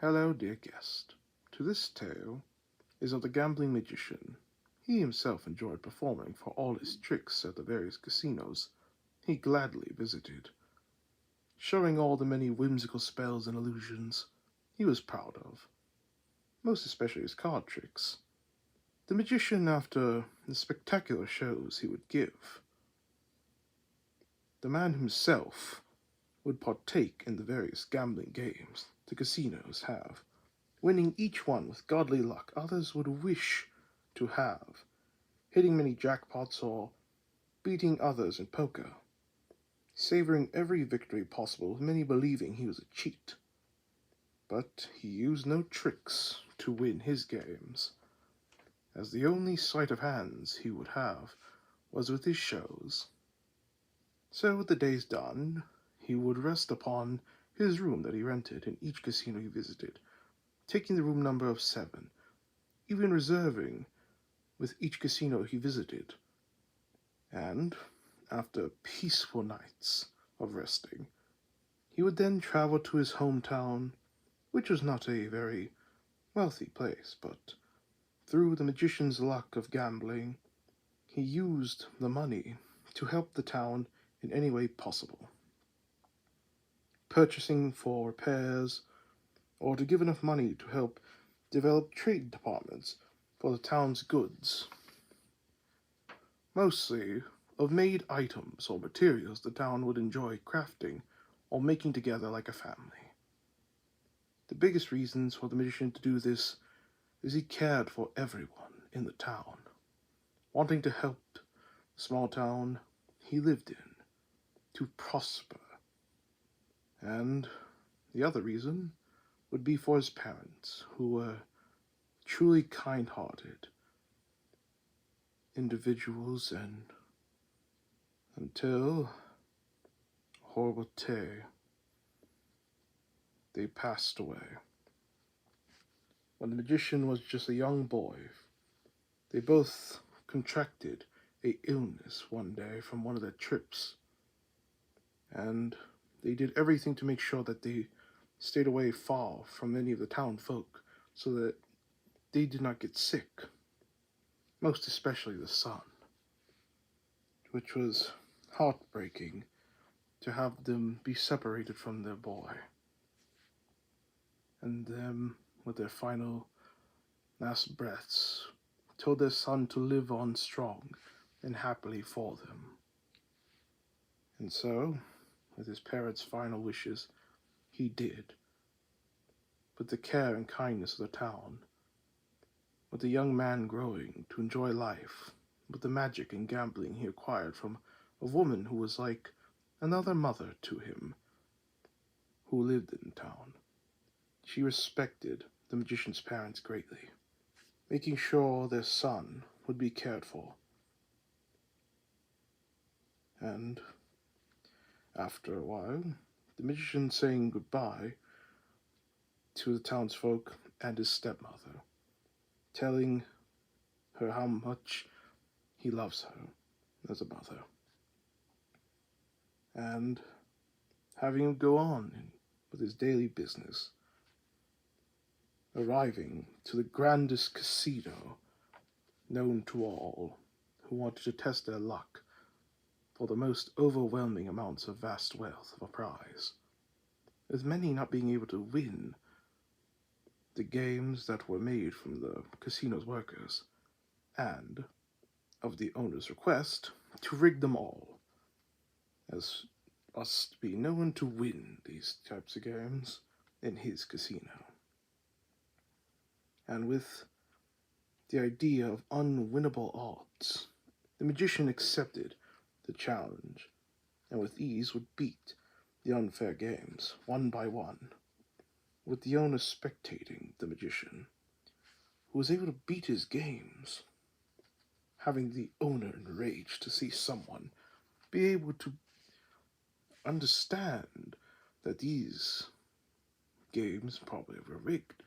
Hello, dear guest. To this tale is of the gambling magician. He himself enjoyed performing for all his tricks at the various casinos he gladly visited, showing all the many whimsical spells and illusions he was proud of, most especially his card tricks. The magician, after the spectacular shows he would give, the man himself would partake in the various gambling games the casinos have, winning each one with godly luck others would wish to have, hitting many jackpots or beating others in poker, savoring every victory possible with many believing he was a cheat. But he used no tricks to win his games, as the only sleight of hands he would have was with his shows. So with the days done, he would rest upon his room that he rented in each casino he visited, taking the room number of 7, even reserving with each casino he visited. And, after peaceful nights of resting, he would then travel to his hometown, which was not a very wealthy place, but through the magician's luck of gambling, he used the money to help the town in any way possible, purchasing for repairs or to give enough money to help develop trade departments for the town's goods, mostly of made items or materials the town would enjoy crafting or making together like a family. The biggest reasons for the magician to do this is he cared for everyone in the town, wanting to help the small town he lived in to prosper. And the other reason would be for his parents, who were truly kind-hearted individuals, and until a horrible day, they passed away. When the magician was just a young boy, they both contracted a illness one day from one of their trips, and they did everything to make sure that they stayed away far from any of the town folk so that they did not get sick, most especially the son, which was heartbreaking to have them be separated from their boy, and them, with their final last breaths, told their son to live on strong and happily for them. And so, with his parents' final wishes, he did, with the care and kindness of the town, with the young man growing to enjoy life, with the magic and gambling he acquired from a woman who was like another mother to him, who lived in town. She respected the magician's parents greatly, making sure their son would be cared for. And after a while, the magician saying goodbye to the townsfolk and his stepmother, telling her how much he loves her as a mother, and having him go on with his daily business, arriving to the grandest casino known to all who wanted to test their luck for the most overwhelming amounts of vast wealth of a prize, with many not being able to win the games that were made from the casino's workers, and, of the owner's request, to rig them all, as must be no one to win these types of games in his casino. And with the idea of unwinnable odds, the magician accepted the challenge, and with ease would beat the unfair games one by one, with the owner spectating the magician, who was able to beat his games, having the owner enraged to see someone be able to understand that these games probably were rigged,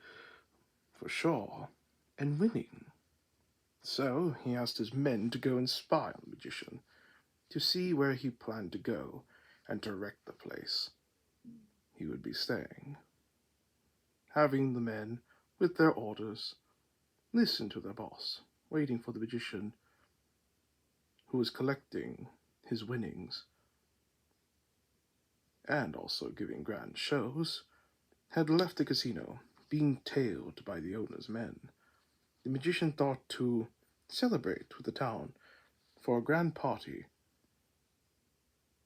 for sure, and winning. So he asked his men to go and spy on the magician, to see where he planned to go and to wreck the place he would be staying. having the men, with their orders, listen to their boss, waiting for the magician who was collecting his winnings and also giving grand shows, had left the casino, being tailed by the owner's men. The magician thought to celebrate with the town for a grand party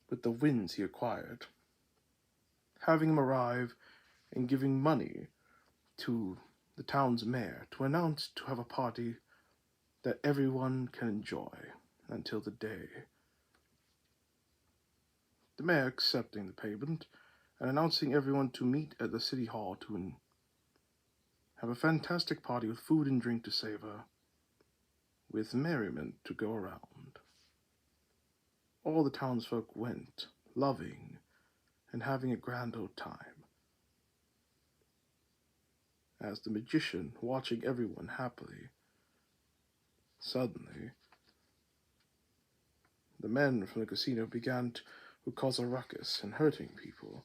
with the wins he acquired, having him arrive and giving money to the town's mayor to announce to have a party that everyone can enjoy until the day. The mayor accepting the payment and announcing everyone to meet at the city hall to have a fantastic party with food and drink to savor, with merriment to go around. All the townsfolk went, loving and having a grand old time, as the magician, watching everyone happily, suddenly the men from the casino began to cause a ruckus and hurting people.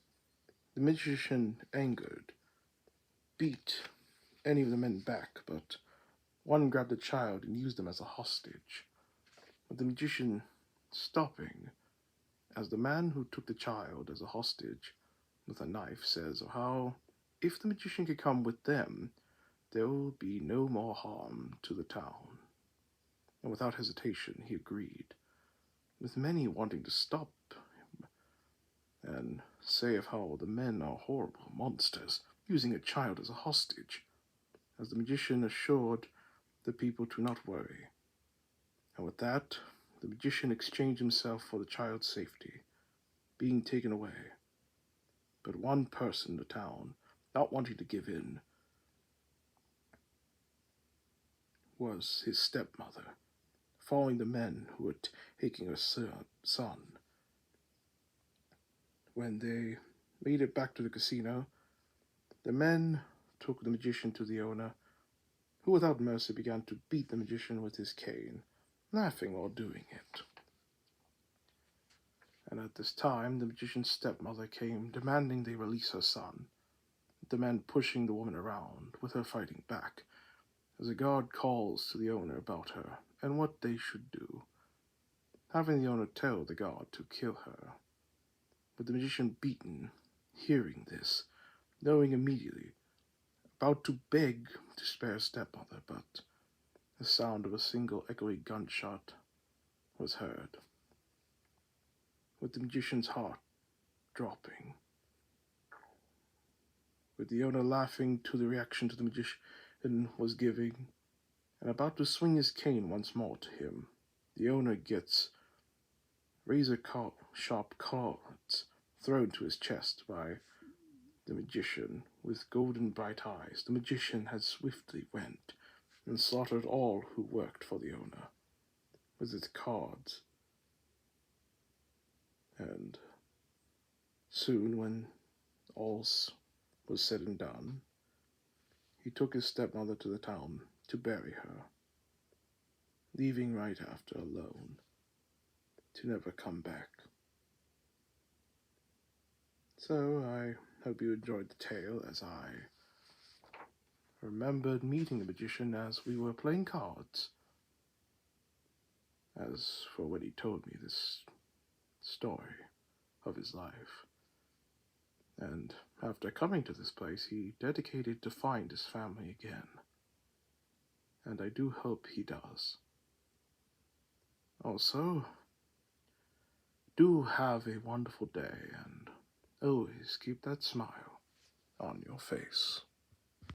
The magician, angered, beat any of the men back, but one grabbed a child and used them as a hostage. With the magician stopping, as the man who took the child as a hostage with a knife says how if the magician could come with them, there will be no more harm to the town. And without hesitation, he agreed, with many wanting to stop him and say of how the men are horrible monsters, using a child as a hostage, as the magician assured the people to not worry. And with that, the magician exchanged himself for the child's safety, being taken away. But one person in the town, not wanting to give in, was his stepmother, following the men who were taking her son. When they made it back to the casino, the men took the magician to the owner, who without mercy began to beat the magician with his cane, laughing while doing it. And at this time, the magician's stepmother came, demanding they release her son, the men pushing the woman around, with her fighting back, as a guard calls to the owner about her and what they should do, having the owner tell the guard to kill her. With the magician beaten, hearing this, knowing immediately, about to beg to spare his stepmother, but the sound of a single echoing gunshot was heard. With the magician's heart dropping, with the owner laughing to the reaction to the magician was giving, and about to swing his cane once more to him, the owner gets razor-sharp cords thrown to his chest by the magician. With golden bright eyes, the magician had swiftly went and slaughtered all who worked for the owner with his cards. And soon, when all was said and done, he took his stepmother to the town to bury her, leaving right after alone to never come back. So I hope you enjoyed the tale, as I remembered meeting the magician as we were playing cards. As for when he told me this story of his life, and after coming to this place, he dedicated to find his family again. And I do hope he does. Also, do have a wonderful day, and always keep that smile on your face.